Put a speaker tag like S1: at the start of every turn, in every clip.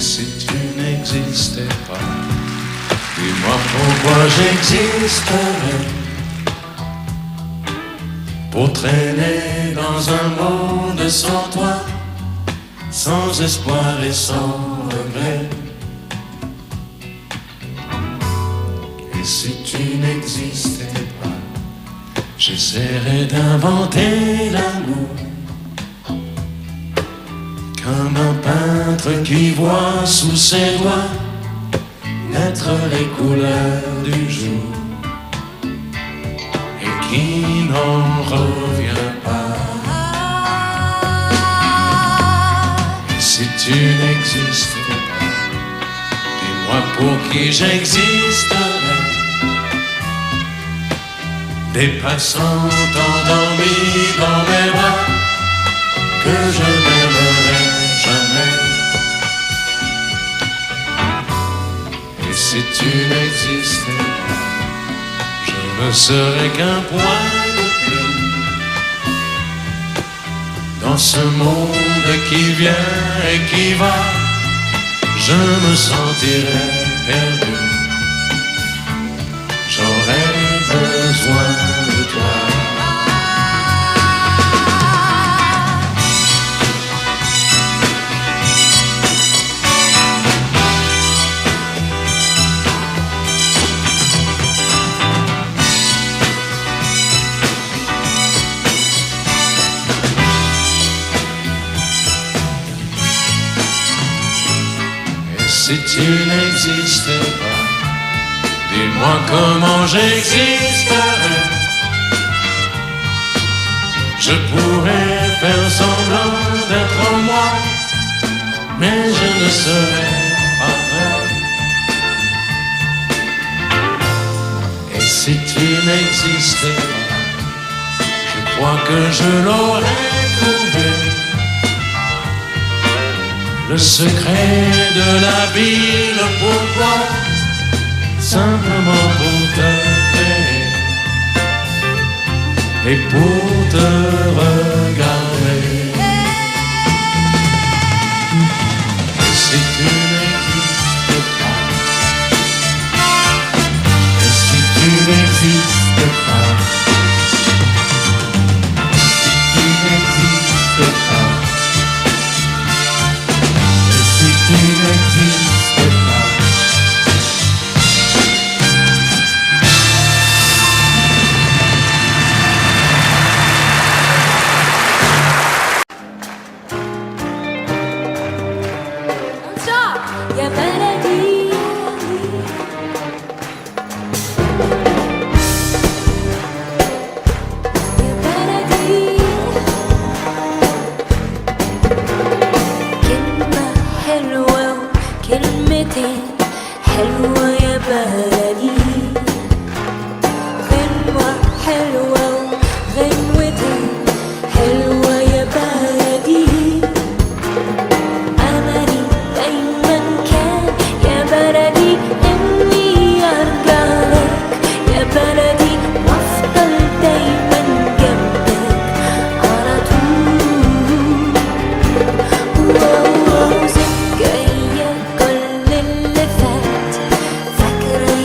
S1: si tu n'existais pas, dis-moi pourquoi j'existerais. Pour traîner dans un monde sans toi, sans espoir et sans regret. Et si tu n'existais pas, j'essaierais d'inventer l'amour, comme un peintre qui voit sous ses doigts naître les couleurs du jour et qui n'en revient pas. Et si tu n'existais pas, dis-moi pour qui j'existerais. Des passants endormis dans mes bras que je n'aimerais jamais. Et si tu n'existais pas, je ne serais qu'un point de plus dans ce monde qui vient et qui va. Je me sentirais perdu, j'aurais besoin de toi. Si tu n'existais pas, dis-moi comment j'existerais. Je pourrais faire semblant d'être moi, mais je ne serais pas vrai. Et si tu n'existais pas, je crois que je l'aurais trouvé. Le secret de la vie, le pourquoi, simplement pour te créer et pour te regarder. Et si tu n'existais pas, et si tu n'existais pas, si tu n'existais pas, tu n'existais pas.
S2: Stop! You better be. You better be. حلوة وكلمتين حلوة يا بلدي، غنوة حلوة وغنوتين حلوة يا بلدي. أملي دايما كان يا بلدي إني أرجعلك يا بلدي وأفضل دايما جنبك على طول. ذكريات كل اللي فات، فاكرة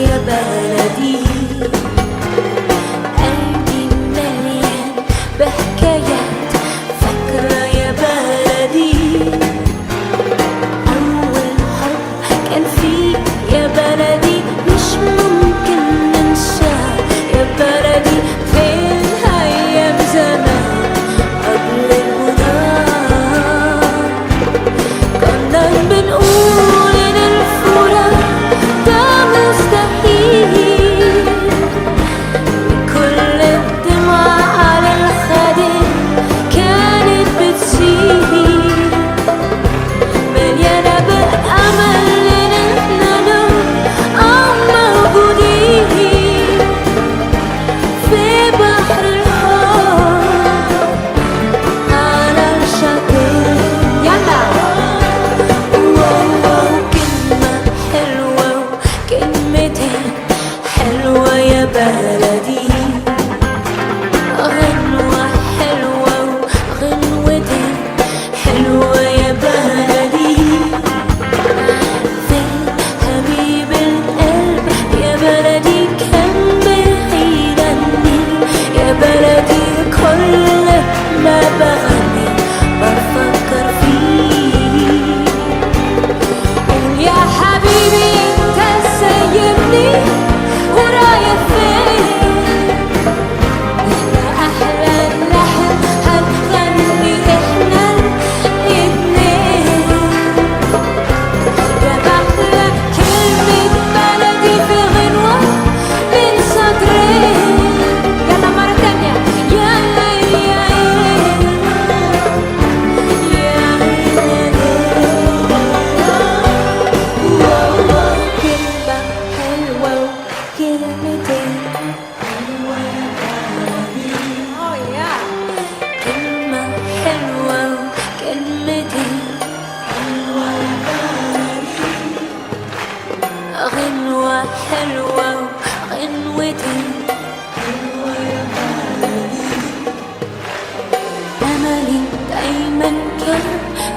S2: كان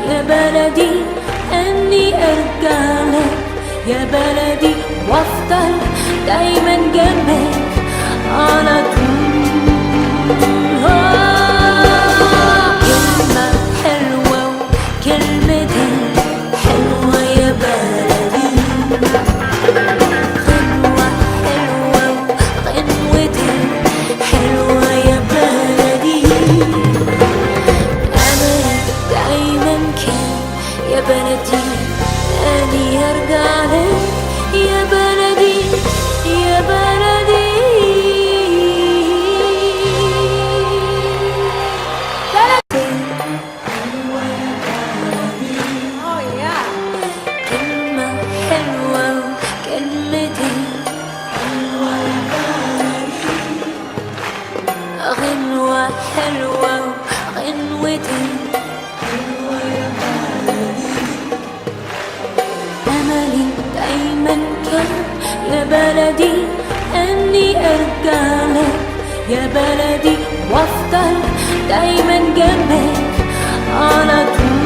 S2: يا بلدي أني أرجعلك يا بلدي وأفضل دايما جنبك على طول كلمة حلوة وكلمتين حلوة يا بلدي غنوة حلوة وغنوتين حلوة يا بلدي أملي دايما كان يا بلدي أني أرجعلك يا بلدي يا بلدي غنوة حلوة وغنوتين حلوة يا بلدي أملي دايما كان يا بلدي أني أرجعلك يا بلدي وأفضل دايما جنبك على طول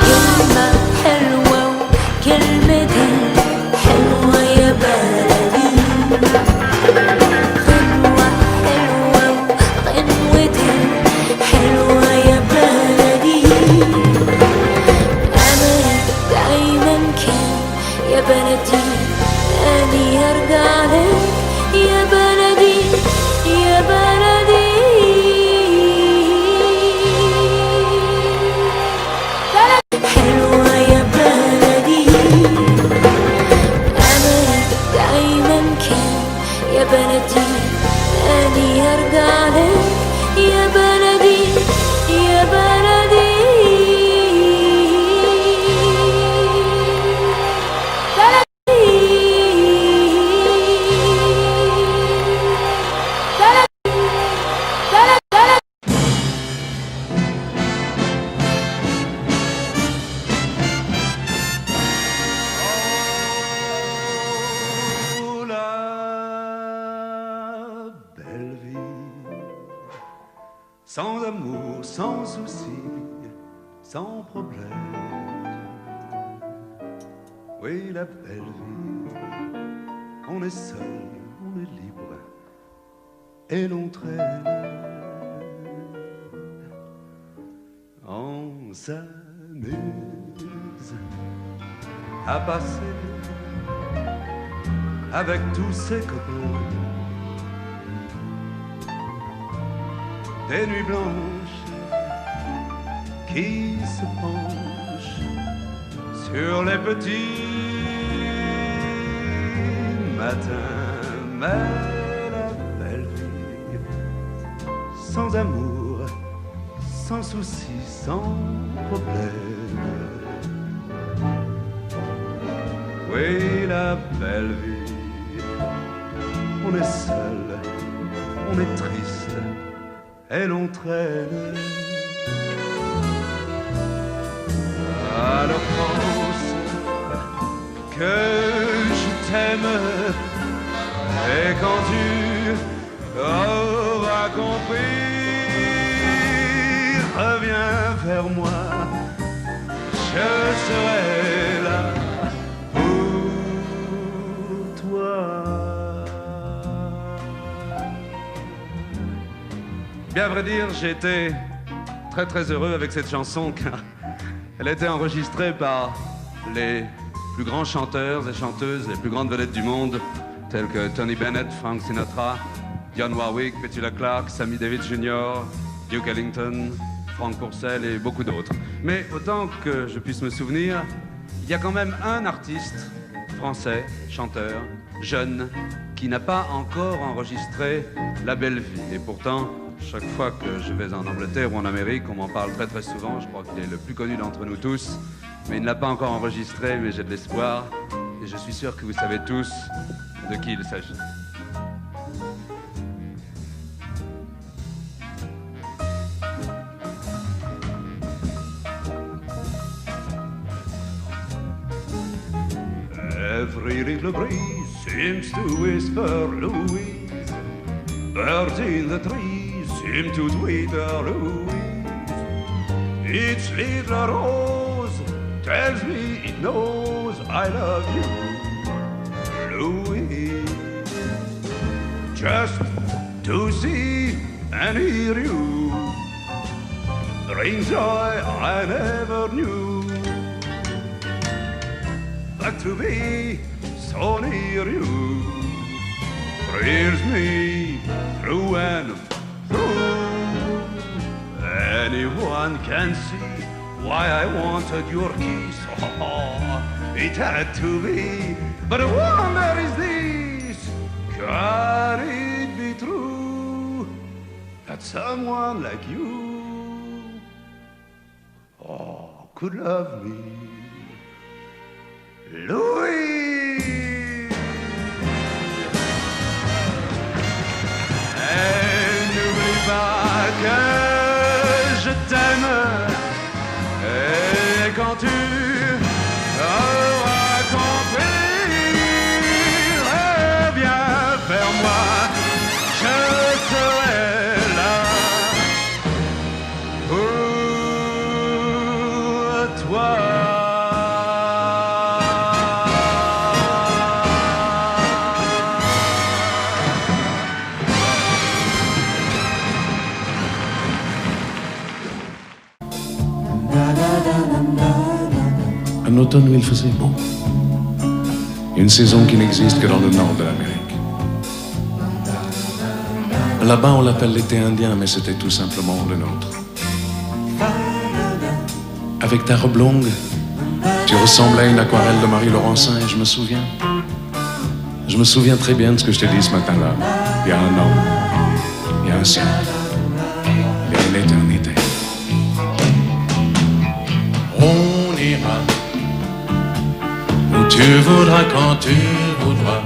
S2: كلمة حلوة وكلمتين حلوة يا بلدي غنوة حلوة وغنوتين حلوة يا بلدي أملي دايما كان يا بلدي أني أرجعلك يا بلدي يا بلدي حلوة يا بلدي أملي دايما كان يا بلدي أني أرجعلك يا بلدي يا بلدي
S3: Sans amour, sans souci, sans problème. Oui, la belle vie, on est seul, on est libre, et l'on traîne. On s'amuse à passer avec tous ses copains des nuits blanches qui se penchent sur les petits matins. Mais la belle vie, sans amour, sans souci, sans problème. Oui, la belle vie, on est seul, on est triste, et l'on traîne. Alors pense que je t'aime, et quand tu auras compris, reviens vers moi, je serai là pour toi. Bien à vrai dire, j'ai été très heureux avec cette chanson car elle a été enregistrée par les plus grands chanteurs et chanteuses, les plus grandes vedettes du monde, tels que Tony Bennett, Frank Sinatra, Dionne Warwick, Petula Clark, Sammy Davis Jr., Duke Ellington, Frank Purcell et beaucoup d'autres. Mais autant que je puisse me souvenir, il y a quand même un artiste français, chanteur, jeune, qui n'a pas encore enregistré La Belle Vie. Et pourtant, chaque fois que je vais en Angleterre ou en Amérique, on m'en parle très souvent. Je crois qu'il est le plus connu d'entre nous tous. Mais il ne l'a pas encore enregistré, mais j'ai de l'espoir. Et je suis sûr que vous savez tous de qui il s'agit. Every little breeze seems to whisper Louise. Birds in the trees seem to twitter, Louise. Each little rose tells me it knows I love you, Louise. Just to see and hear you brings joy I never knew. But to be so near you thrills me through and through. Anyone can see why I wanted your kiss. Oh, it had to be, but I wonder is this, can it be true that someone like you, oh, could love me, Louis? Et n'oublie pas que je t'aime. Et quand tu auras compris, reviens vers moi, je serai là pour toi.
S4: Un automne où il faisait beau. Une saison qui n'existe que dans le nord de l'Amérique. Là-bas, on l'appelle l'été indien, mais c'était tout simplement le nôtre. Avec ta robe longue, tu ressemblais à une aquarelle de Marie Laurencin, et je me souviens très bien de ce que je t'ai dit ce matin-là. Il y a un an, il y a un siècle, il y a une éternité. On ira où tu voudras, quand tu voudras,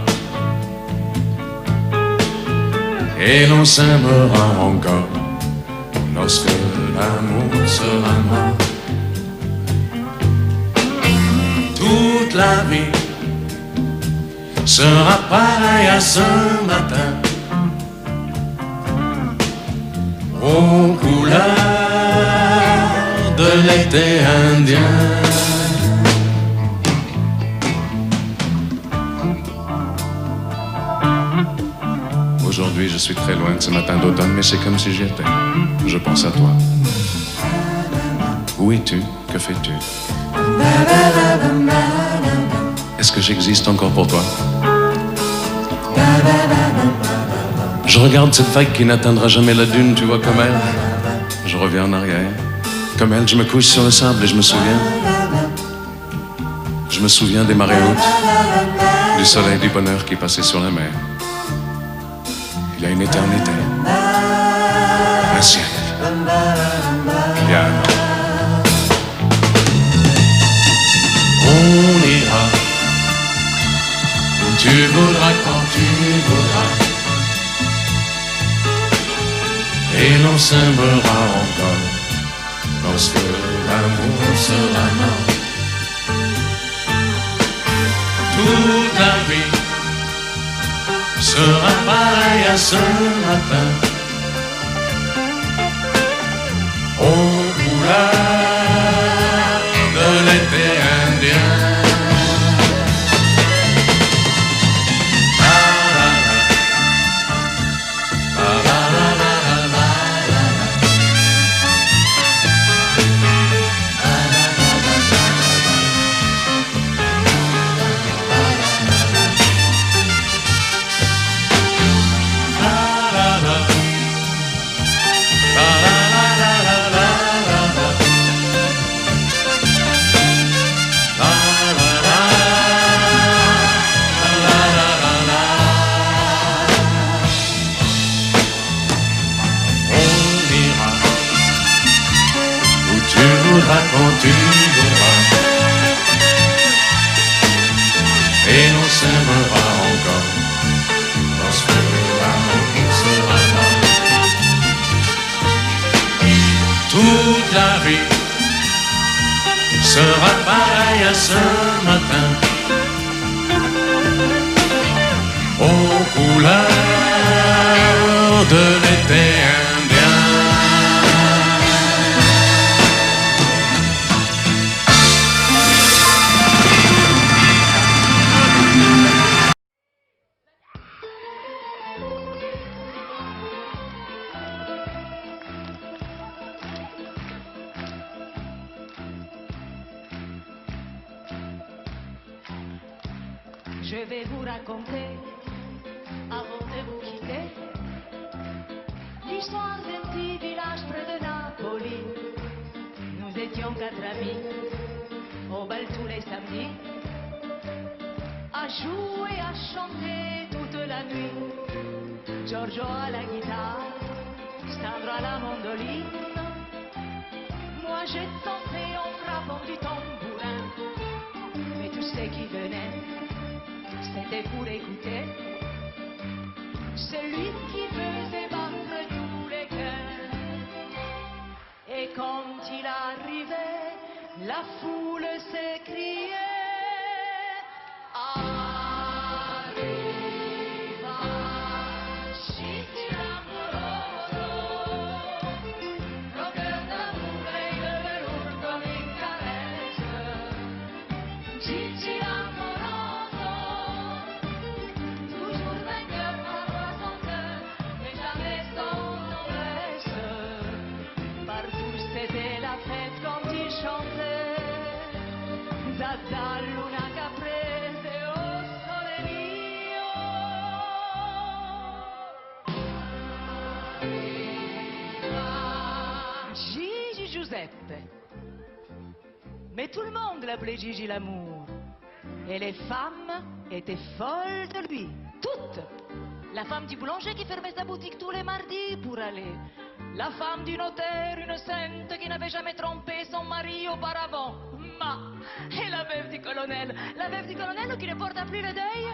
S4: et l'on s'aimera encore lorsque l'amour sera mort. Toute la vie sera pareille à ce matin, aux couleurs de l'été indien. Aujourd'hui, je suis très loin de ce matin d'automne, mais c'est comme si j'y étais. Je pense à toi. Où es-tu? Que fais-tu? Est-ce que j'existe encore pour toi? Je regarde cette vague qui n'atteindra jamais la dune, tu vois, comme elle. Je reviens en arrière. Comme elle, je me couche sur le sable et je me souviens. Je me souviens des marées hautes, du soleil, du bonheur qui passait sur la mer. Il y a une éternité, un siècle, il y a un an. On ira où tu voudras, quand tu voudras, et l'on s'aimera encore lorsque l'amour sera mort. Toute la vie sera pareil à ce matin, aux couleurs de l'été indien. Quand tu voudras, et l'on s'aimera encore lorsque l'amour sera mort. Toute la vie sera pareille à ce matin, aux couleurs de l'été indien.
S5: Je vais vous raconter, avant de vous quitter, l'histoire d'un petit village près de Napoli. Nous étions 4 amis, au bal tous les samedis, à jouer, à chanter toute la nuit. Giorgio à la guitare, Sandro à la mandoline. Moi j'ai dansé en frappant du tambourin. Mais tous ceux qui venaient, c'était pour écouter celui qui faisait battre tous les cœurs. Et quand il arrivait, la foule s'écriait. C'était la fête quand il chantait Dada Luna Caprese au sole mio. Gigi Giuseppe. Mais tout le monde l'appelait Gigi l'amour. Et les femmes étaient folles de lui. Toutes. La femme du boulanger qui fermait sa boutique tous les mardis pour aller. La femme du notaire, une sainte qui n'avait jamais trompé son mari auparavant. Et la veuve du colonel. La veuve du colonel qui ne porta plus le deuil.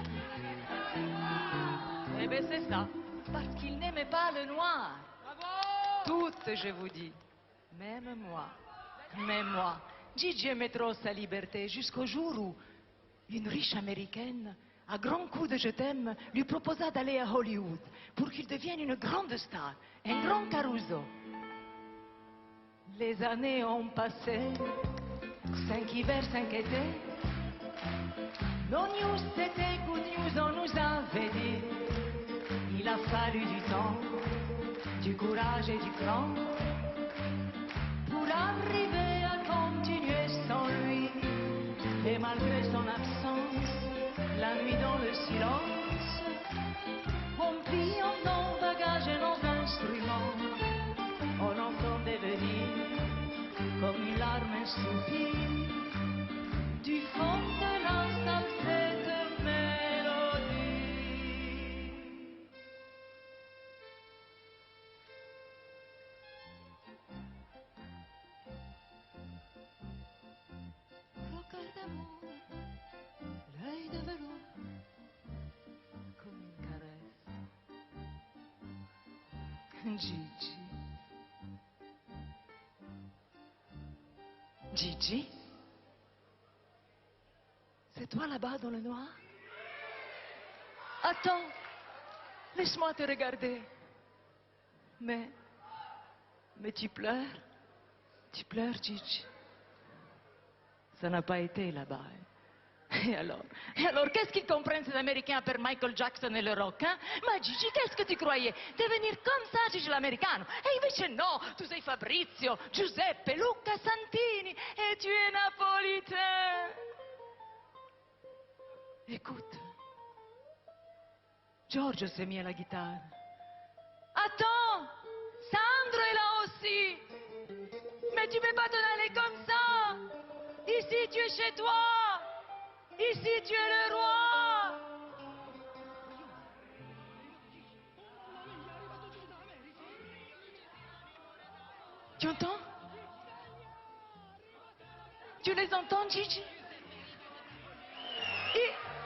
S5: Eh bien c'est ça, parce qu'il n'aimait pas le noir. Toutes, je vous dis. Même moi. Gigi aimait trop sa liberté jusqu'au jour où une riche américaine, à grands coups de je t'aime, lui proposa d'aller à Hollywood pour qu'il devienne une grande star, un grand Caruso. Les années ont passé, 5 hivers, 5 étés. No news, c'était good news, on nous avait dit. Il a fallu du temps, du courage et du cran pour arriver à continuer sans lui. Et malgré son absence, la nuit dans le silence, on pliant nos bagages et nos instruments, on entendait venir comme une larme, un soupir du fond de la salle, cette mélodie. Cœur d'amour, l'œil de velours, comme une caresse. Gigi. Gigi? C'est toi là-bas dans le noir? Attends, laisse-moi te regarder. Mais tu pleures? Tu pleures, Gigi? Ça n'a pas été là-bas. Et alors, qu'est-ce qu'ils comprennent ces Américains per Michael Jackson et le rock, hein? Ma Gigi, qu'est-ce que tu croyais? Devenir comme ça, Gigi l'americano? E invece no, tu sei Fabrizio, Giuseppe, Luca Santini, et tu es napolitain. Écoute, Giorgio s'est mis à la guitare. Attends, Sandro est là aussi. Mais tu peux pas t'en aller comme ça. Ici, tu es chez toi. Ici, tu es le roi. Tu entends? Tu les entends, Gigi?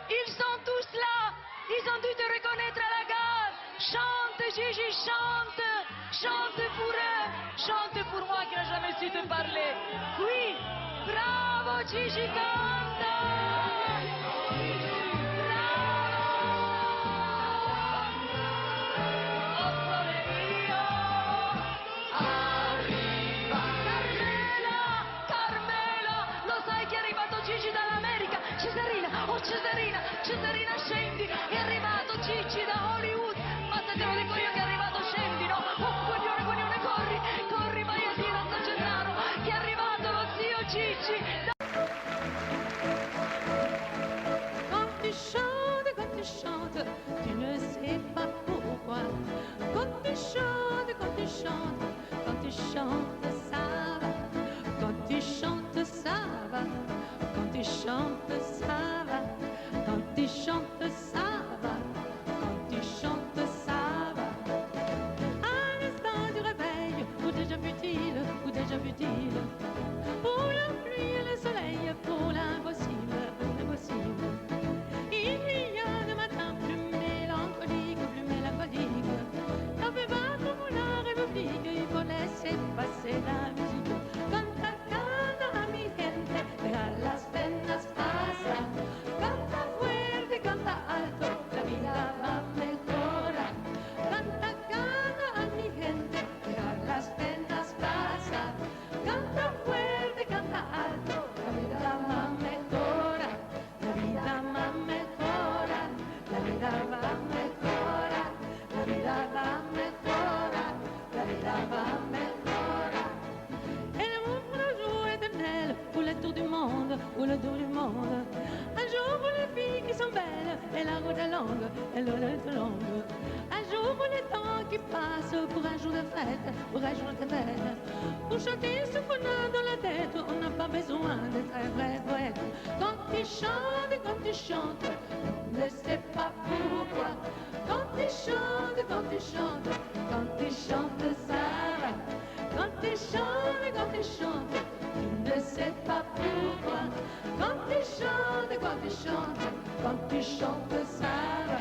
S5: Ils sont tous là. Ils ont dû te reconnaître à la gare. Chante, Gigi, chante. Chante pour eux. Chante pour moi qui n'ai jamais su te parler. Oui, bravo, Gigi, canta. Cesarina, scendi, è arrivato Gigi da Hollywood, ma se te lo dico io che è arrivato, scendi, no? Oh, coglione, corri, vai a dire a San Gennaro che è arrivato lo zio Gigi. Da... déjà vu-t-il. Pour la pluie et le soleil, pour l'impossible, il y a de matin plus mélancolique, ça fait battre pour la République, il faut laisser passer la musique. Canta, canta, mi gente, deja las penas pasar. Canta fuerte, canta alto, la vida va a mejorar. Canta, canta, mi gente, deja las penas pasar. Canta fuerte, canta alto, la vida va a mejorar. La vida va a mejorar, la vida va a mejorar, la vida va a mejorar, la vida va a mejorar. Et l'amour pour le jour éternel, pour le tour du monde, pour le tour du monde. Un jour pour les filles qui sont belles, et la route est longue, et l'eau est longue. Un jour pour les temps qui passent, pour un jour de fête, pour un jour de fête. Pour chanter ce qu'on a dans la tête, on n'a pas besoin d'être un vrai poète. Quand tu chantes, ne sais pas pourquoi. Quand tu chantes, ça va. Quand tu chantes, tu ne sais pas pourquoi. Quand tu chantes, ça va.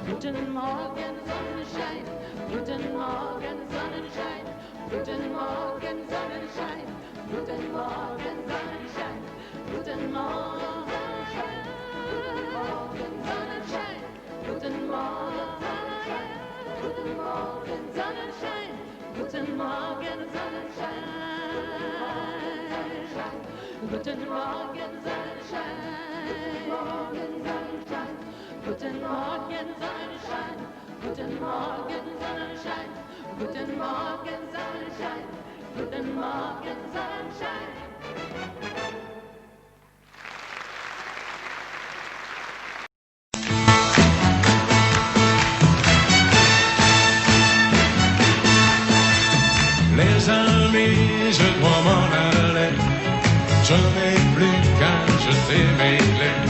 S5: Guten Morgen, Sonnenschein, guten Morgen, Sonnenschein, guten Morgen, Sonnenschein, guten Morgen, Sonnenschein, guten Morgen, Sonnenschein, guten Morgen, Sonnenschein, guten Morgen, Sonnenschein, guten Morgen, Sonnenschein, guten Morgen, Sonnenschein, guten Morgen, Sonnenschein, guten Morgen, Sonnenschein, guten Morgen, Sonnenschein.
S1: Les amis, je dois m'en aller. Je n'ai plus qu'à jeter mes clés,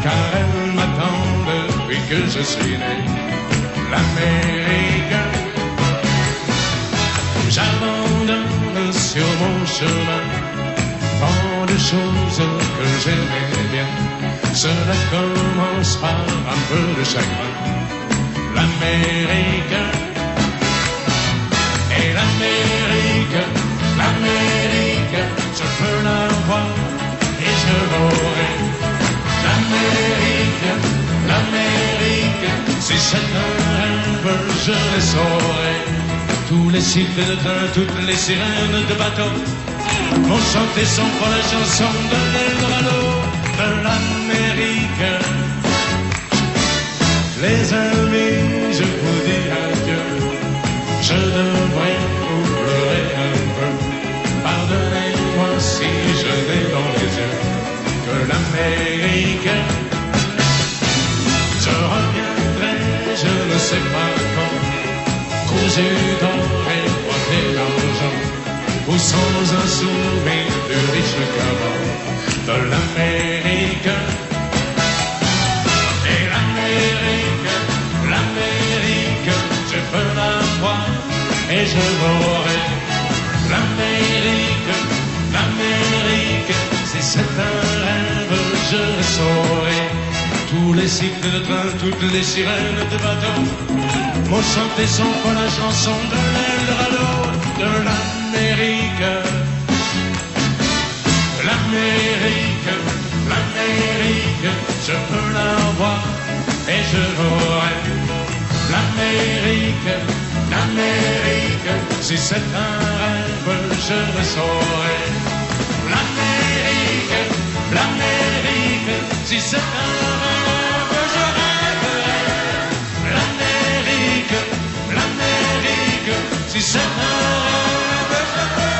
S1: car elles m'attendent depuis que je suis né. L'Amérique, j'abandonne sur mon chemin tant de choses que j'aimais bien. Cela commence par un peu de chagrin. L'Amérique, et l'Amérique, l'Amérique, je peux la voir et je l'aurai. L'Amérique, l'Amérique, si c'est un rêve, je le saurai. Tous les cycles de train, toutes les sirènes de bateau vont chanter son fois la chanson de l'Eldorado de l'Amérique. Les amis, je vous dis adieu. Je devrais vous pleurer un peu. Pardonnez-moi si je n'ai dans les yeux que l'Amérique. Je reviendrai, je ne sais pas quand, cousu d'or et coiffé d'argent, ou sans un sourire plus riche qu'avant de l'Amérique. Et l'Amérique, l'Amérique, je peux la voir et je l'aurai. L'Amérique, l'Amérique, si c'est un rêve, je le saurai. Tous les cycles de train, toutes les sirènes de bateau m'ont chanté sans fois la chanson de l'Eldorado de l'Amérique. L'Amérique, l'Amérique, je peux la voir et je l'aurai. L'Amérique, l'Amérique, si c'est un rêve, je le saurai. L'Amérique, l'Amérique, si c'est un rêve, je rêverai. L'Amérique, l'Amérique, si c'est un rêve, je rêverai.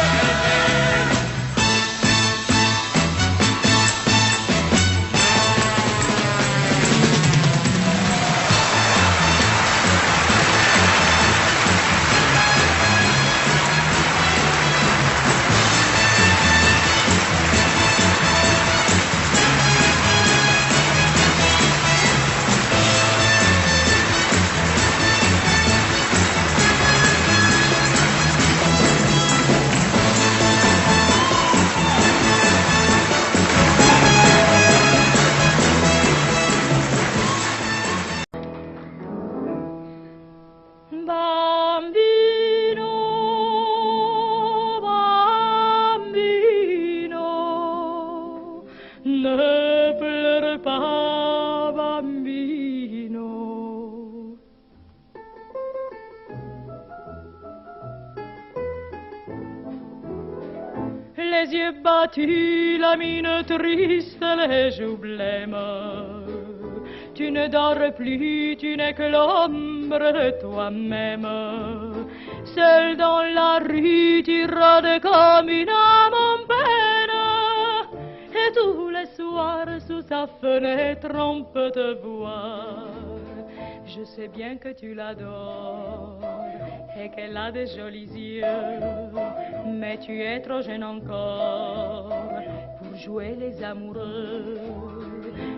S5: les yeux battus, la mine triste, les joues blêmes. Tu ne dors plus, tu n'es que l'ombre de toi-même. Seul dans la rue, tu rôdes comme une âme en peine. Et tous les soirs, sous sa fenêtre, on peut te voir. Je sais bien que tu l'adores et qu'elle a de jolis yeux, mais tu es trop jeune encore pour jouer les amoureux.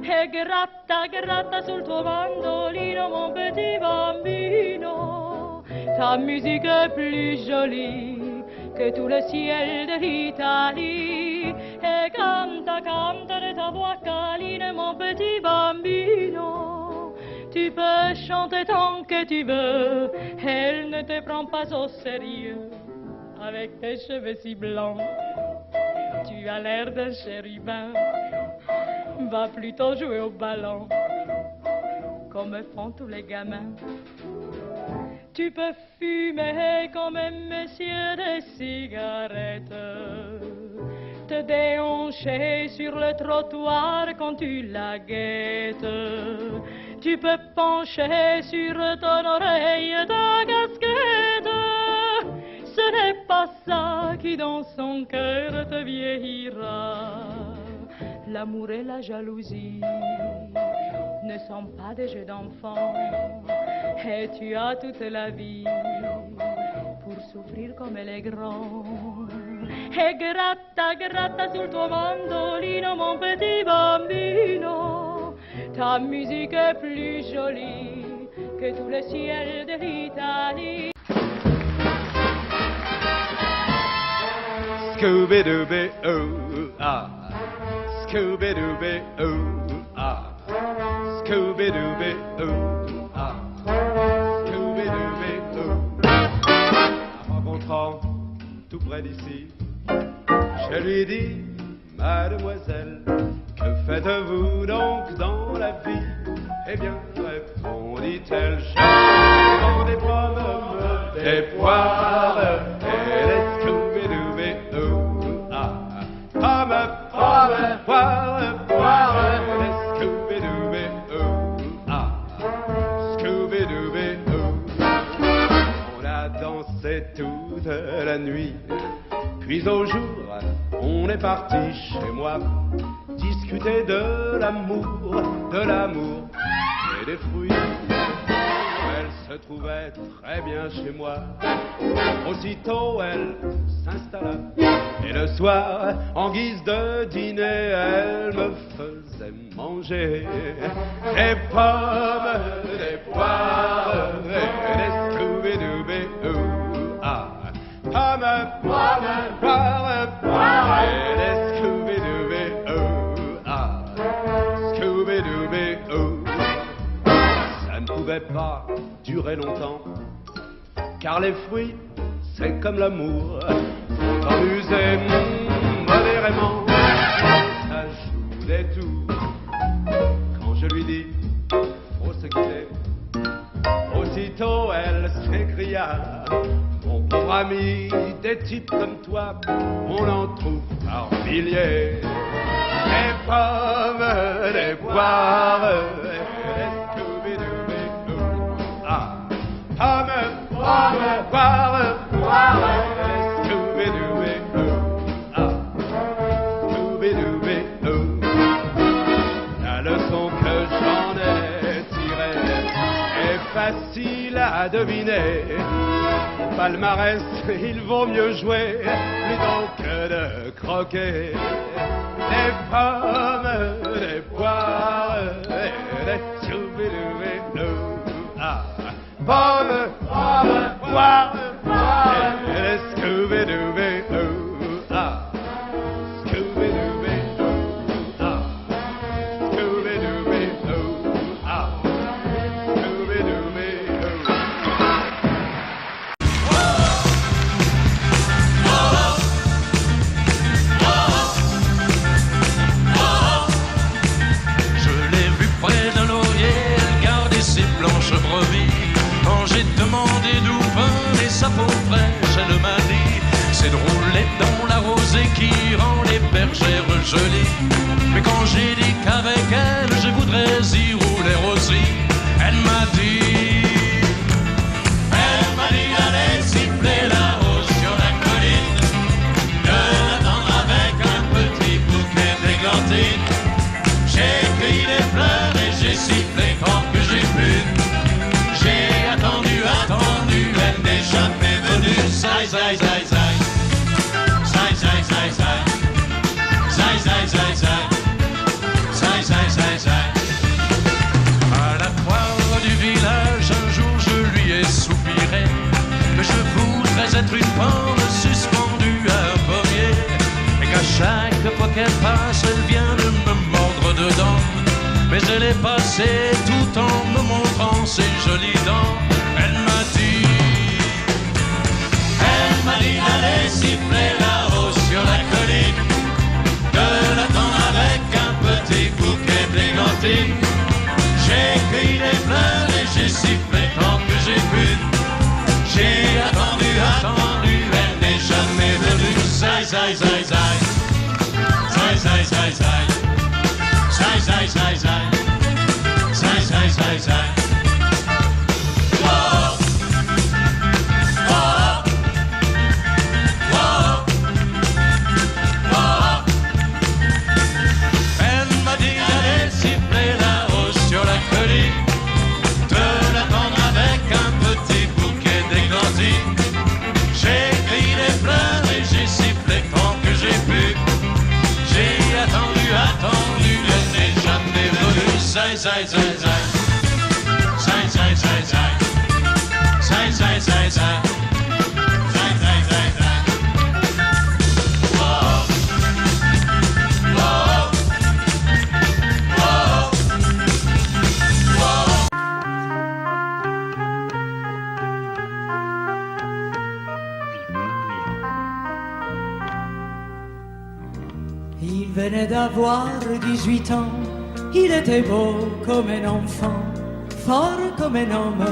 S5: E gratta, gratta sul tuo mandolino, mon petit bambino. Ta musique est plus jolie que tout le ciel de l'Italie. E canta, canta de ta voix câline, mon petit bambino. Tu peux chanter tant que tu veux, elle ne te prend pas au sérieux. Avec tes cheveux si blancs, tu as l'air d'un chérubin. Va plutôt jouer au ballon, comme font tous les gamins. Tu peux fumer comme un monsieur des cigarettes, te déhancher sur le trottoir quand tu la guettes. Tu peux pencher sur ton oreille ta casquette. Ce n'est pas ça qui dans son cœur te vieillira. L'amour et la jalousie ne sont pas des jeux d'enfants, et tu as toute la vie pour souffrir comme elle est grande. E gratta, gratta sul tuo mandolino, mon petit bambino. Ta musique est plus jolie que tout le ciel de l'Italie.
S3: Scooby-Dooby-Ooh-Ah, Scooby-Dooby-Ooh-Ah, Scooby-Dooby-Ooh-Ah, Scooby-Dooby-Ooh. En rencontrant tout près d'ici, je lui dis, mademoiselle, que faites-vous donc dans la vie? Eh bien, répondit-elle, je vends des pommes, des poires et des Scooby-Dooby-Ooh-Ah. Pommes, pommes, poires, poires, des Scooby-Dooby-Ooh-Ah. Scooby-Dooby-Ooh. On a dansé toute la nuit, puis au jour, on est parti chez moi discuter de l'amour et des fruits. Elle se trouvait très bien chez moi. Aussitôt, elle s'installa. Et le soir, en guise de dîner, elle me faisait manger des pommes, des poires et des Scooby-Dooby-Ooh-Ah. Pommes, pommes, poires, poires et des Scooby-Dooby-Ooh-Ah. Scooby-Dooby-Ooh. Ça ne pouvait pas durer longtemps, car les fruits, c'est comme l'amour, faut en user modérément. Ça joue des tours. Quand je lui dis, faut se quitter, aussitôt elle s'écria, mon pauvre ami, des types comme toi, on en trouve par milliers. Des pommes, des poires, des Scooby-Dooby-Ooh-Ah. Pommes, pommes, poires, poires, des Scooby-Dooby-Ooh-Ah. Scooby-Dooby-Ooh. La leçon que j'en ai tirée est facile à deviner. Palmarès, il vaut mieux jouer plutôt que de croquer. Des pommes, des poires, des Scooby-Dooby-Ooh-Ah. Pommes, pommes, poires, poires, des Scooby-Dooby-Ooh-Ah. Scooby-Dooby-Ooh-Ah. Scooby-Dooby-Ooh-Ah. Scooby-Dooby-Ooh.
S1: Je l'ai vu près d'un laurier garder ses blanches brebis. Quand j'ai demandé d'où venait sa peau fraîche, elle m'a dit, c'est drôle, les dans la rosée qui être une pomme suspendue à un pommier, et qu'à chaque fois qu'elle passe, elle vient de me mordre dedans. Mais elle est passée tout en me montrant ses jolies dents. Elle m'a dit d'aller siffler là-haut sur la colline, de l'attendre avec un petit bouquet d'églantines. J'ai cueilli des fleurs et j'ai sifflé tant que j'ai pu. J'ai attendu, elle n'est jamais venue. Zai, zai, zai, zai. Zai, zai, zai, zai. Zai, zai, zai, zai. Zai, zai, zai, zai. Zai, zai, zai, zai. Zai, zai, zai, zai. Zai, zai, zai, zai. Zai, zai, zai, zai. Whoa. Whoa. Whoa. Whoa.
S5: Il venait d'avoir 18 ans. Il était beau comme un enfant, fort comme un homme.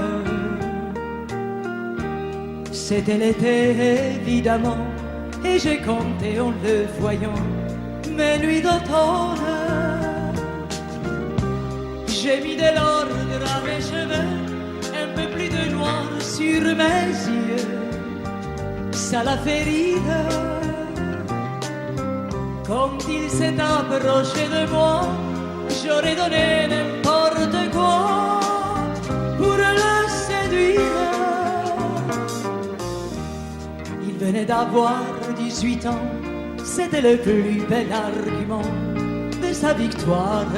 S5: C'était l'été évidemment, et j'ai compté en le voyant mes nuits d'automne. J'ai mis de l'ordre à mes cheveux, un peu plus de noir sur mes yeux. Ça l'a fait rire quand il s'est approché de moi. J'aurais donné n'importe quoi pour le séduire. Il venait d'avoir 18 ans, c'était le plus bel argument de sa victoire.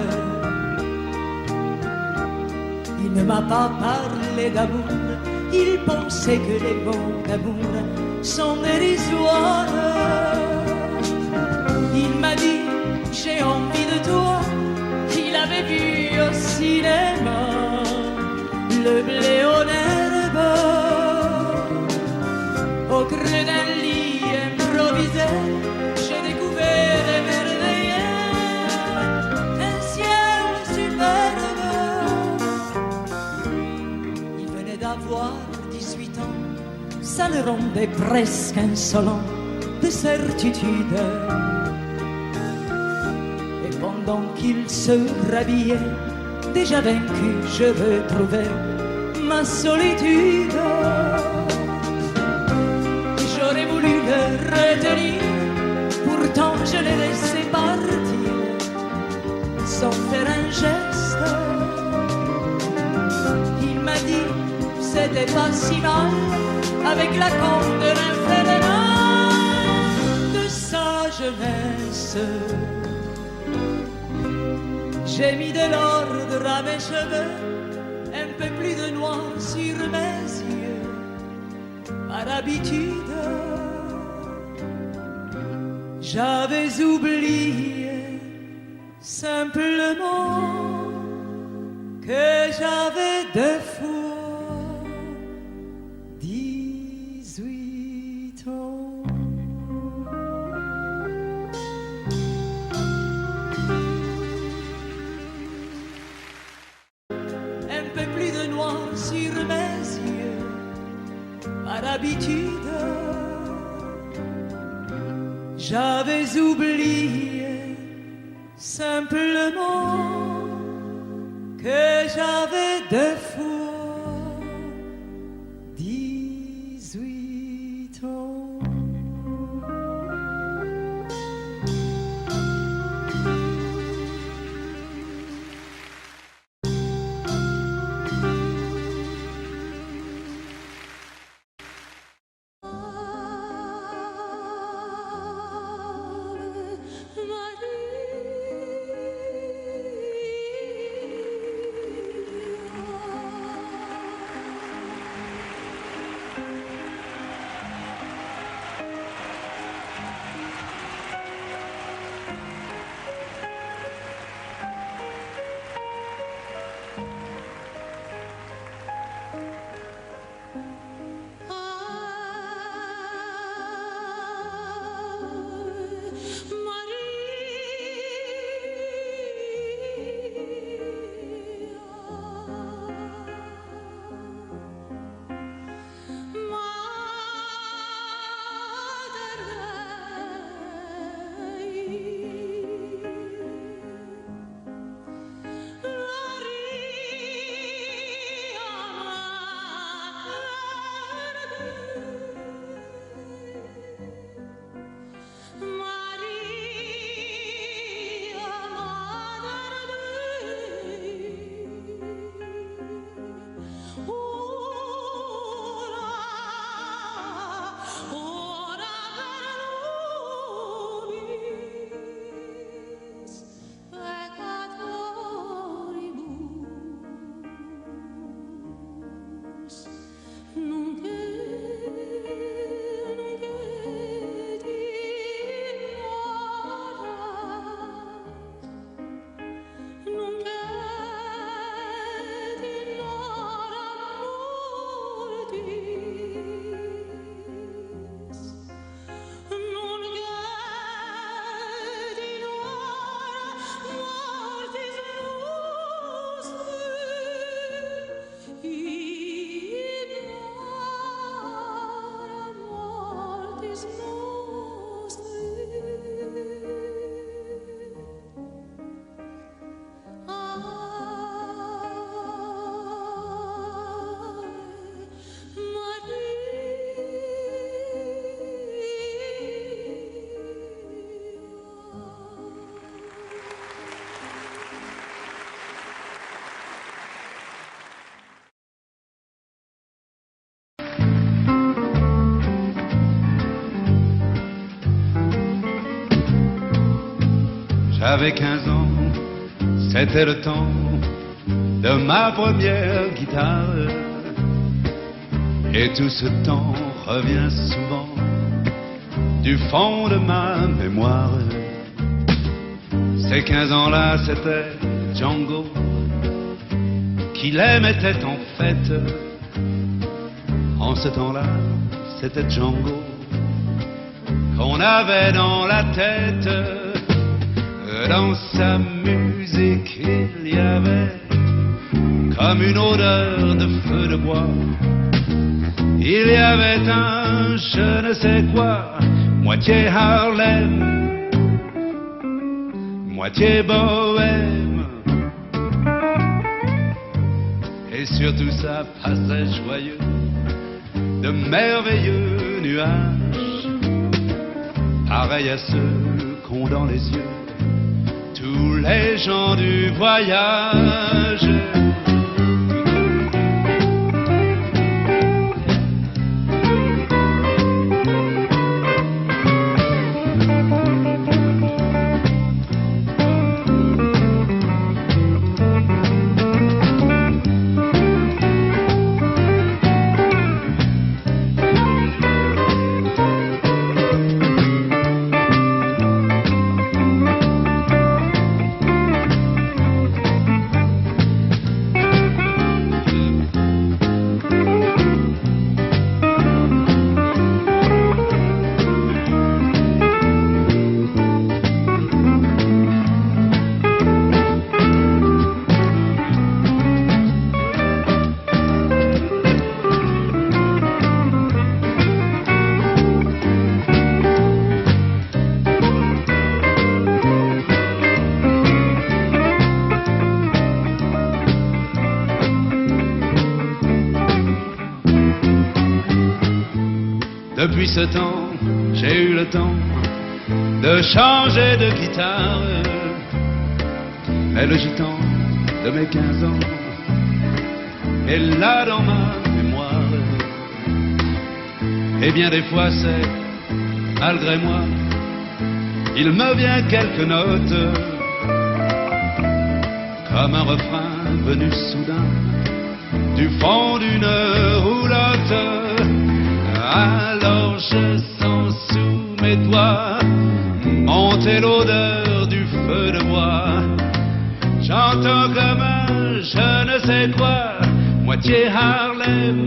S5: Il ne m'a pas parlé d'amour, il pensait que les mots d'amour sont dérisoires. Il m'a dit, j'ai envie de toi. Il avait vu au cinéma le blé en herbe, au creux d'un lit improvisé. J'ai découvert émerveillé un ciel superbe. Il venait d'avoir 18 ans, ça le rendait presque insolent de certitude. Pendant qu'il se rhabillait, déjà vaincu, je retrouvais ma solitude. J'aurais voulu le retenir, pourtant je l'ai laissé partir sans faire un geste. Il m'a dit, c'était pas si mal, avec la candeur infernale de sa jeunesse. J'ai mis de l'ordre à mes cheveux, un peu plus de noir sur mes yeux. Par habitude, j'avais oublié simplement que j'avais 2 fois 18 ans. Sur mes yeux, par habitude, j'avais oublié simplement que j'avais 2 fois 18 ans.
S2: Maria.
S6: 「
S3: J'avais 15 ans, c'était le temps de ma première guitare. Et tout ce temps revient souvent du fond de ma mémoire. Ces 15 ans-là, c'était Django qui les mettait en fête. En ce temps-là, c'était Django qu'on avait dans la tête. Dans sa musique, il y avait comme une odeur de feu de bois. Il y avait un je ne sais quoi, moitié Harlem, moitié bohème. Et surtout ça passait joyeux, de merveilleux nuages, pareils à ceux qu'ont dans les yeux tous les gens du voyage. Depuis ce temps, j'ai eu le temps de changer de guitare. Mais le gitan de mes 15 ans est là dans ma mémoire. Et bien des fois c'est, malgré moi, il me vient quelques notes, comme un refrain venu soudain du fond d'une roulotte. Alors je sens sous mes doigts monter l'odeur du feu de bois. J'entends comme un je ne sais quoi, moitié Harlem,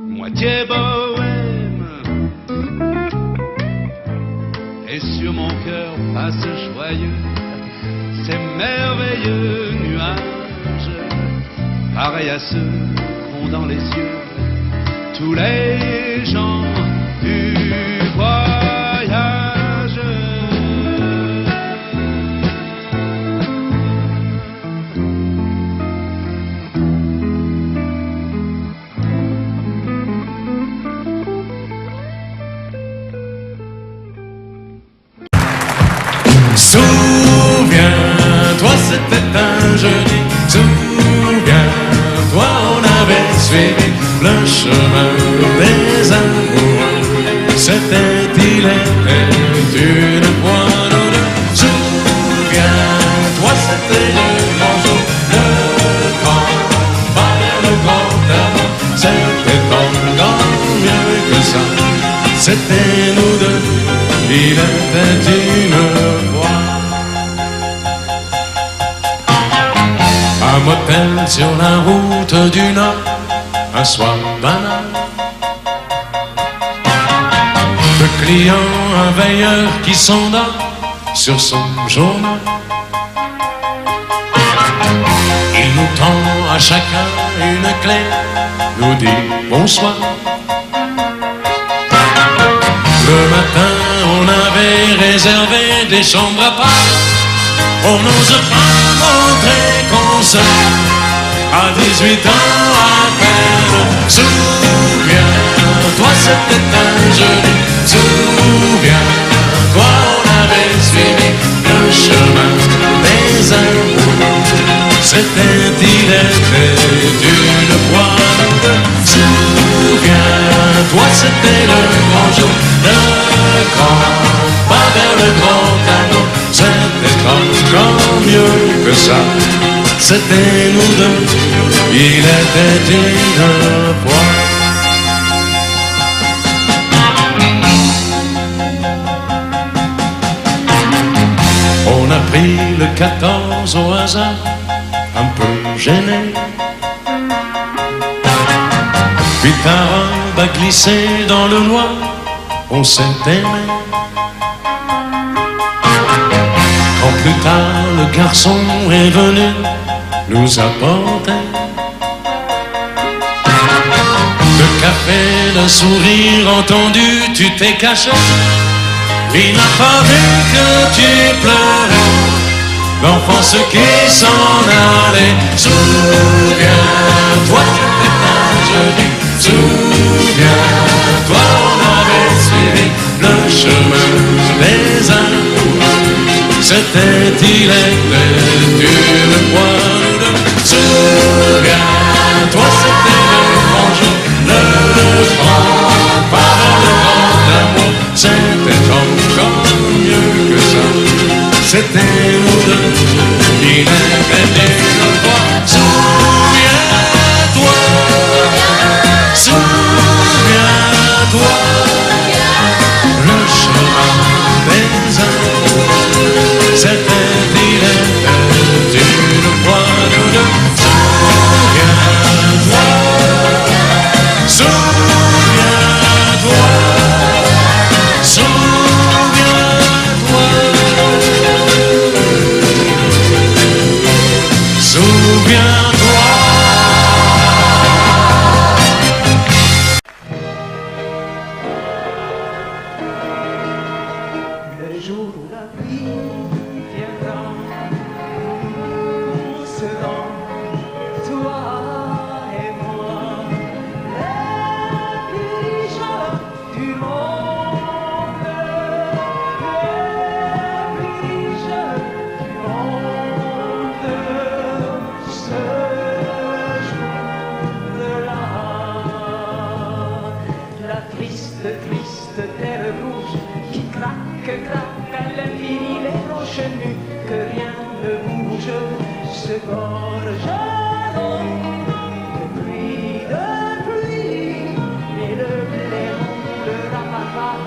S3: moitié bohème. Et sur mon cœur passe joyeux ces merveilleux nuages, pareils à ceux qu'ont dans les yeux tous les gens du voyage.
S1: Souviens-toi, c'était un jeudi. Souviens-toi, on avait suivi le chemin des amoureux. C'était, il était une fois nous deux. Souviens-toi, c'était le grand jour, le grand pas vers le grand amour. C'était encore mieux que ça. C'était nous deux, il était une fois. Un motel sur la route du Nord, un soir banal. Le client, un veilleur qui s'endort sur son journal. Il nous tend à chacun une clé, nous dit bonsoir. Le matin, on avait réservé des chambres à part. On n'ose pas montrer qu'on sort à 18 ans à peine. Souviens-toi, c'était un jeudi. Souviens-toi, on avait suivi le chemin des amoureux. C'était, il était une fois nous deux. Souviens-toi, c'était le grand jour, le grand pas vers le grand amour. ça, c'était nous deux, il était une fois. On a pris le 14 au hasard, un peu gêné. Puis ta robe a glissé dans le noir, on s'est aimé. Quand plus tard le garçon est venu nous apporter le café, d'un sourire entendu, tu t'es caché. Il n'a pas vu que tu pleurais, l'enfance qui s'en allait. Souviens-toi, tu étais jolie. Souviens-toi, on avait suivi le chemin des amoureux. C'était, il était une fois nous deux. Souviens-toi, c'était le grand jour, le grand pas le grand amour. C'était encore mieux que ça, c'était nous deux, il était une fois. Souviens-toi, souviens-toi, le chemin des amours. C'était, il était une fois nous deux. Souviens-toi, souviens-toi, souviens-toi, souviens-toi.
S5: Le jour où la pluie viendra, nous serons, toi et moi, les plus riches du monde, les plus riches du monde. Ce jour-là, la triste, triste terre rouge qui craque, craque à l'infini, les roches nues, que rien ne bouge, se gorgeront de pluie, et le blé roulera par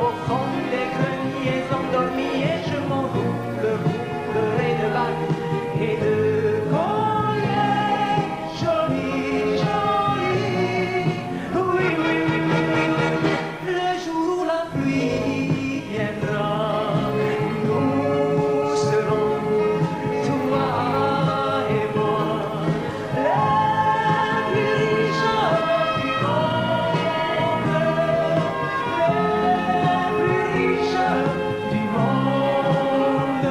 S5: au fond des greniers endormis, et je m'en roulerai de vagues et de collets jolis, jolis. Oui, oui, oui, oui, oui, oui. Le jour où la pluie viendra, nous serons, toi et moi, les plus riches du monde, les plus riches du monde.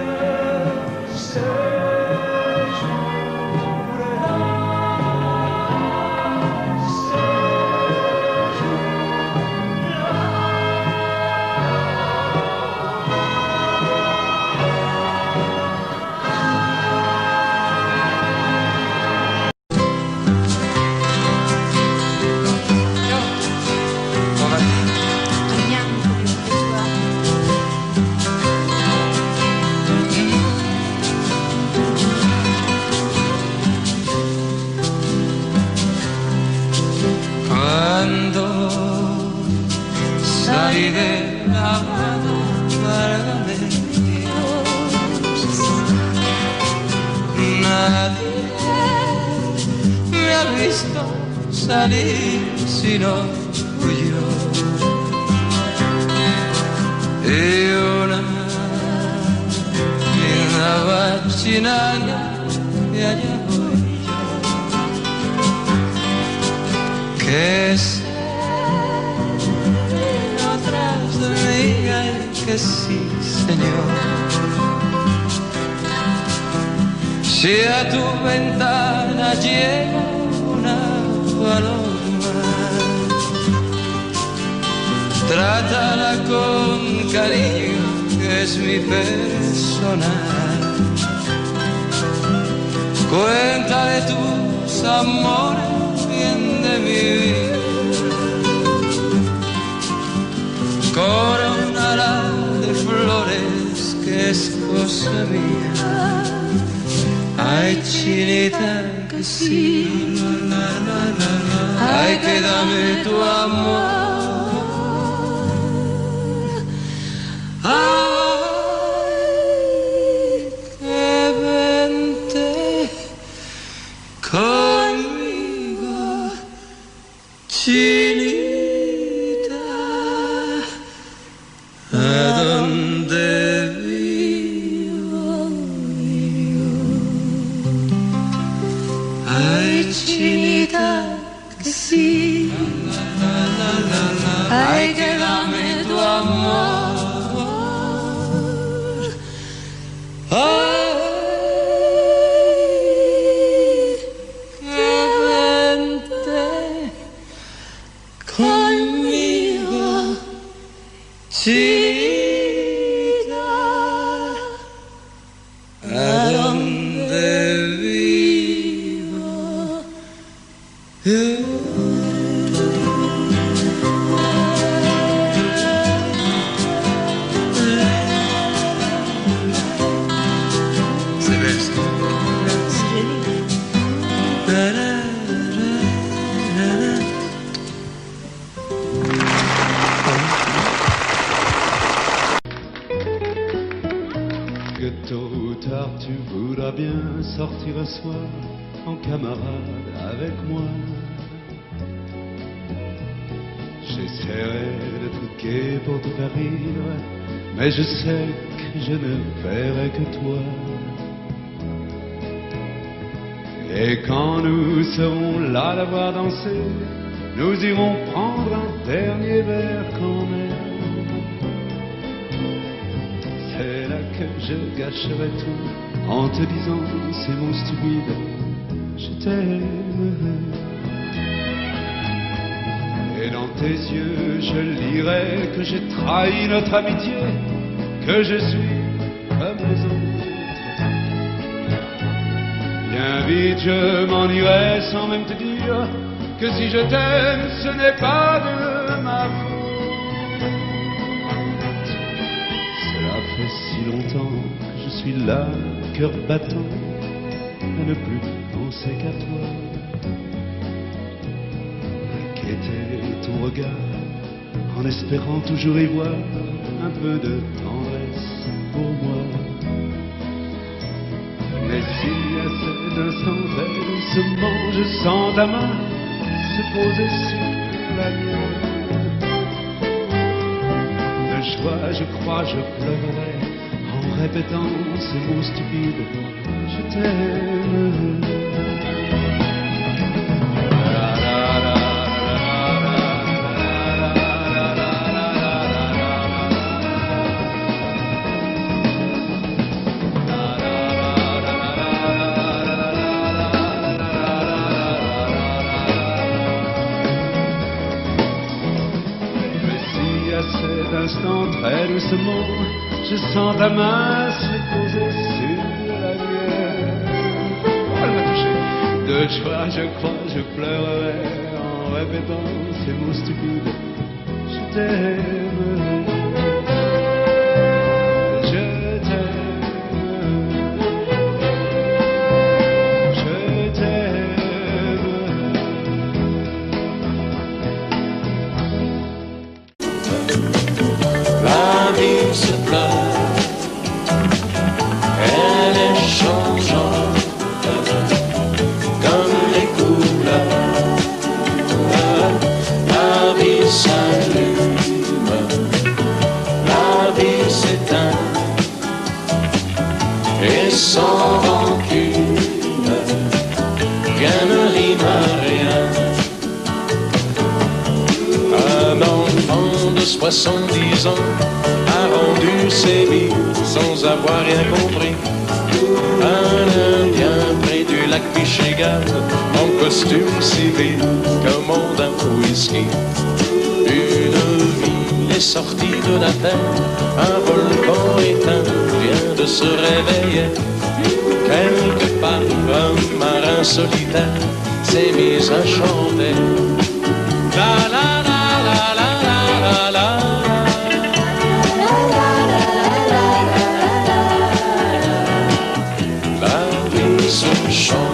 S5: Ce jour-là, ce
S6: Quando salí de la mano válgame Dios, nadie me ha visto salir sino yo. Y una bachinana y allá voy yo, que sé atrás de mí hay que sí, Señor. Si a tu ventana llega una paloma, trátala con cariño, que es mi personal. Cuéntale tus amores bien de mi vida, coronala de flores que es cosa mía. chinita que sí. Ay, que dame tu amor. Ay, que vente conmigo, chinita, a donde vivo yo. Ay, chinita, que sí. Ay, que dame tu amor. Ay, que vente conmigo, chinita, a donde vivo yo.
S1: Que tôt ou tard tu voudras bien sortir un soir en camarade avec moi. J'essaierai d'être gai pour te faire rire, mais je sais que je ne verrai que toi. Et quand nous serons là d'avoir dansé, nous irons prendre un dernier verre quand même. C'est là que je gâcherai tout en te disant ces mots stupides, je t'aime. Et dans tes yeux je lirai que j'ai trahi notre amitié, que je suis comme les autres. Bien vite je m'en irai sans même te dire que si je t'aime ce n'est pas de ma faute. Cela fait si longtemps que je suis là, cœur battant, à ne plus penser qu'à toi. À guetter ton regard, en espérant toujours y voir un peu de tendresse pour moi. Mais si à cet instant très doucement je sens ta main se poser sur la mienne, de joie je crois je pleurerai en répétant ces mots stupides, je t'aime. Très doucement, je sens ta main se poser sur la mienne. Oh, elle m'a touché. De joie, je crois, je pleurerai en répétant ces mots stupides. Je t'aime. Je t'aime. Je t'aime.
S7: La vie se pleure, elle est changeante comme les couleurs. La vie s'allume, la vie s'éteint, et sans rancune, rien ne rime à rien. Un enfant de 70 ans a rendu ses vies sans avoir rien compris. Un Indien près du lac Michigan, en costume civil, commande un whisky. Une ville est sortie de la terre, un volcan éteint vient de se réveiller. Quelque part, un marin solitaire s'est mis à chanter. La la la la la la la. La vie se chante.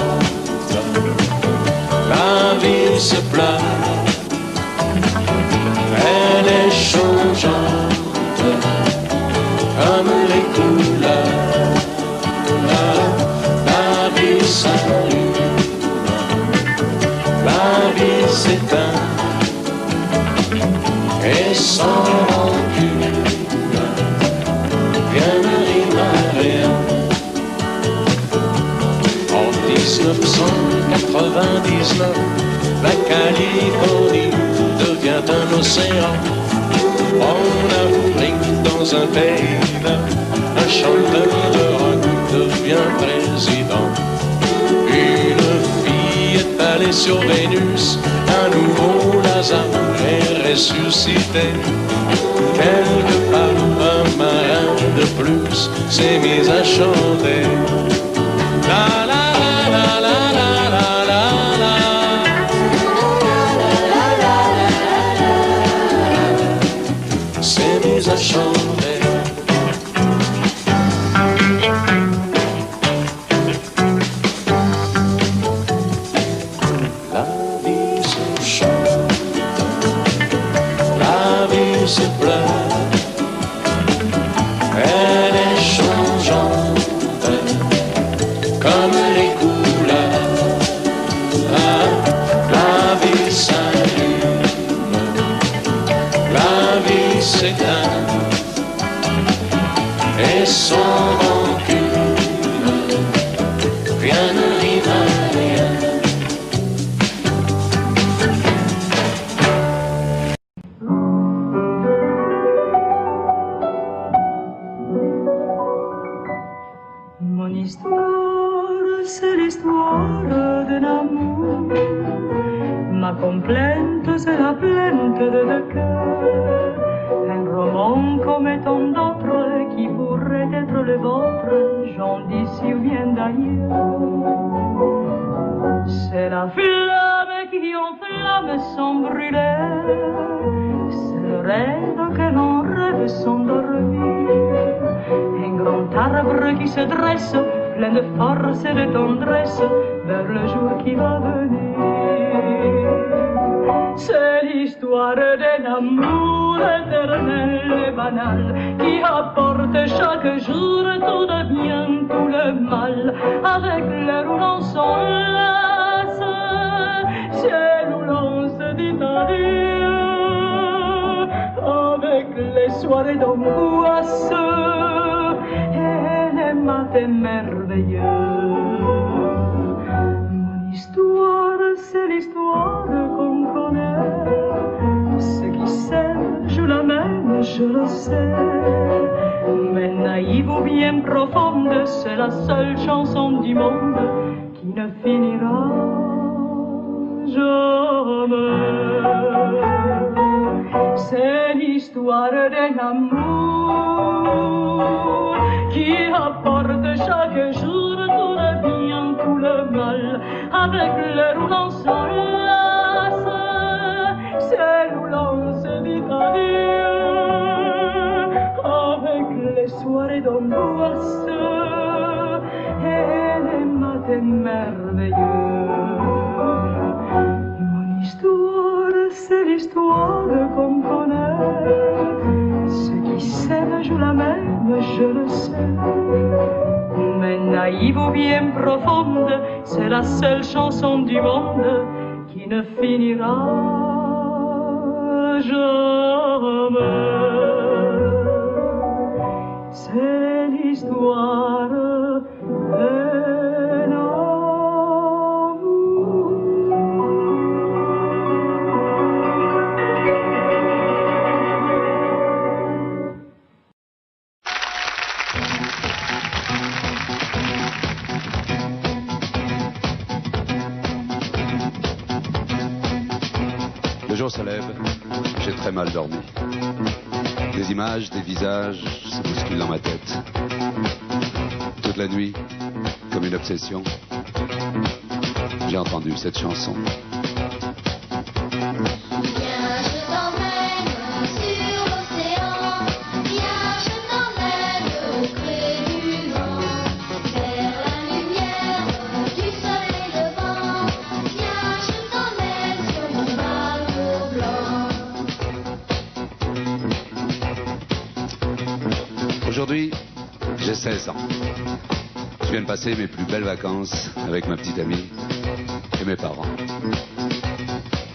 S7: comme les couleurs. La vie s'allume, la vie s'éteint, et sans rancune, rien ne rime à rien. En 1999, la Californie devient un océan. En Afrique, dans un pays là, un chanteur de rock devient président. Une fille est allée sur Vénus, un nouveau Lazare est ressuscité. Quelque part, un marin de plus s'est mis à chanter. La la la la la la la la. S'est mis à chanter. La vie se chante, la vie se pleure, elle est changeante comme les couleurs. La vie s'allume, la vie s'éteint, et sans rancune, rien ne rime à rien.
S2: Mon histoire, c'est l'histoire d'un amour. Ma complainte, c'est la plainte de deux cœurs. Un roman comme tant d'autres qui pourrait être le vôtre, j'en dis si bien d'ailleurs. C'est la flamme qui enflamme sans brûler. C'est le rêve que l'on rêve sans dormir. Un grand arbre qui se dresse, plein de force et de tendresse, vers le jour qui va venir. C'est l'histoire d'un amour éternel et banal, qui apporte chaque jour tout le bien, tout le mal. Avec l'heure où l'on s'enlace, ciel où l'on se dit adieu, avec les soirées d'angoisse et les matins merveilleux. Mon histoire, c'est l'histoire qu'on connaît. Ceux qui s'aiment jouent la même, je le sais. Mais naïve ou bien profonde, c'est la seule chanson du monde qui ne finira jamais. C'est l'histoire d'un amour qui apporte chaque jour tout le bien, tout le mal. Avec l'heure où l'on s'enlace, c'est où l'on se dit adieu, avec les soirées d'angoisse et les matins merveilleux. Mon histoire, c'est l'histoire qu'on connaît. Ceux qui s'aiment jouent la même, je le sais. Mais naïve ou bien profonde, c'est la seule chanson du monde qui ne finira jamais. C'est l'histoire d'un amour.
S3: Le jour se lève, j'ai très mal dormi. Des images, des visages se bousculent dans ma tête. Toute la nuit, comme une obsession, j'ai entendu cette chanson. Aujourd'hui, j'ai 16 ans. Je viens de passer mes plus belles vacances avec ma petite amie et mes parents.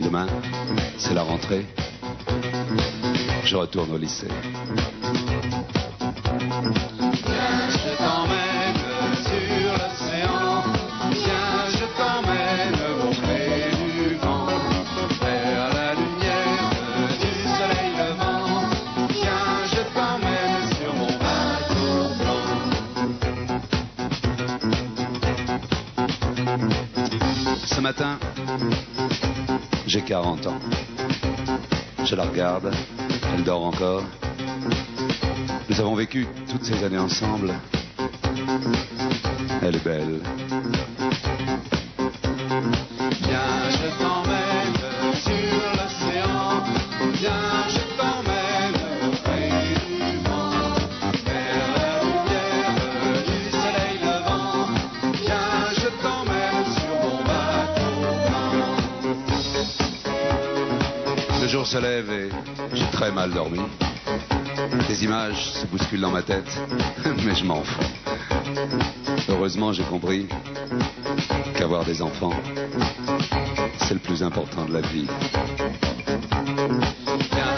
S3: Demain, c'est la rentrée. Je retourne au lycée. Viens, je t'emmène sur l'océan. Viens, je t'emmène auprès du vent, vers la lumière du soleil levant. Viens, je t'emmène sur mon bateau blanc. Ce matin, j'ai 40 ans. Je la regarde, elle dort encore. Nous avons vécu toutes ces années ensemble. Elle est belle. Viens, je t'emmène sur l'océan. Viens, je t'emmène auprès du vent, vers la lumière du soleil levant. Viens, je t'emmène sur mon bateau blanc. Le jour se lève et j'ai très mal dormi. Des images se bousculent dans ma tête, mais je m'en fous. Heureusement, j'ai compris qu'avoir des enfants, c'est le plus important de la vie. Viens,